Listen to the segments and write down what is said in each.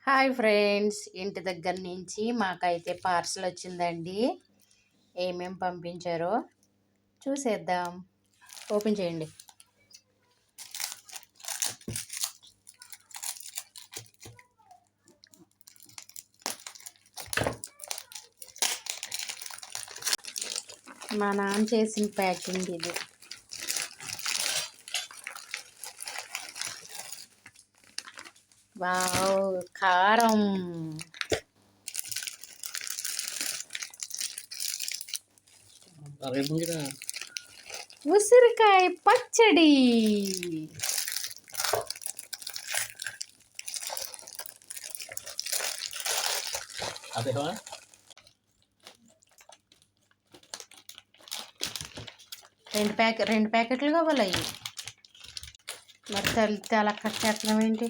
Hi friends, ఇంటి దగ్గర నుంచి మాకైతే పార్సల్ వచ్చిందండి. ఏమేమి పంపించారో చూసేద్దాం. ఓపెన్ చేయండి. మా నాన్న చేసిన ప్యాకింగ్ ఇది. వావ్, కారం. ఉసిరికాయ పచ్చడి. రెండు ప్యాకెట్లు కావాలి అవి. మరి తలితే అలా కట్ చేస్తున్నాం ఏంటి?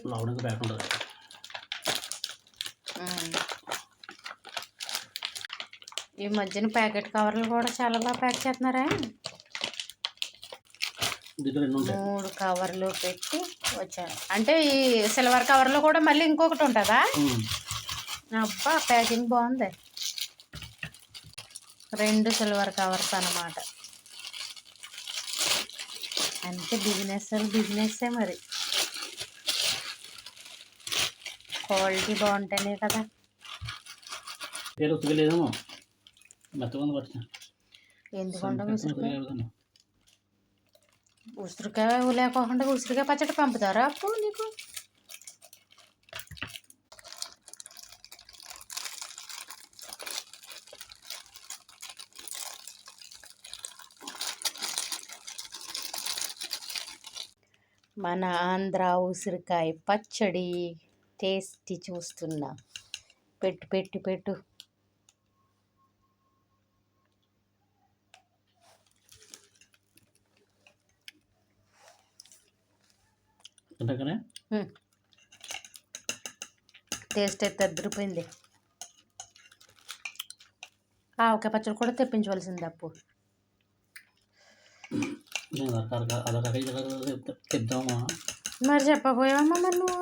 ఈ మధ్యన ప్యాకెట్ కవర్లు కూడా చాలా బాగా ప్యాక్ చేస్తున్నారా? 3 కవర్లు పెట్టి వచ్చాను. అంటే ఈ సిల్వర్ కవర్లో కూడా మళ్ళీ ఇంకొకటి ఉంటుందా? అబ్బా, ప్యాకింగ్ బాగుంది. 2 సిల్వర్ కవర్స్ అన్నమాట. అంటే బిజినెస్సే మరి. క్వాలిటీ బాగుంటేనే కదా. ఎందుకంటే ఉసిరికాయ లేకోకుండా ఉసిరికాయ పచ్చడి పంపుతారా అప్పుడు నీకు? మన ఆంధ్ర ఉసిరికాయ పచ్చడి టేస్టీ చూస్తున్నా. పెట్టు. టేస్ట్ అయితే అదిరిపోయింది. ఆవకాయ పచ్చడి కూడా తెప్పించవలసింది అప్పు. మరి చెప్పబోయావమ్మా, మరి నువ్వు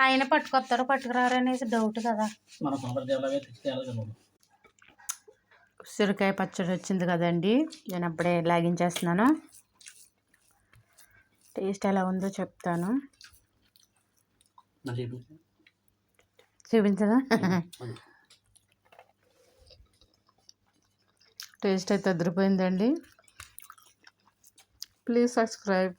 ఆయన పట్టుకొస్తారో పట్టుకురారనేసి డౌట్ కదా. ఉసిరికాయ పచ్చడి వచ్చింది కదండి. నేను అప్పుడే లాగించేస్తున్నాను. టేస్ట్ ఎలా ఉందో చెప్తాను. చూపించదా? టేస్ట్ అయితే అదిరిపోయిందండి. Please subscribe.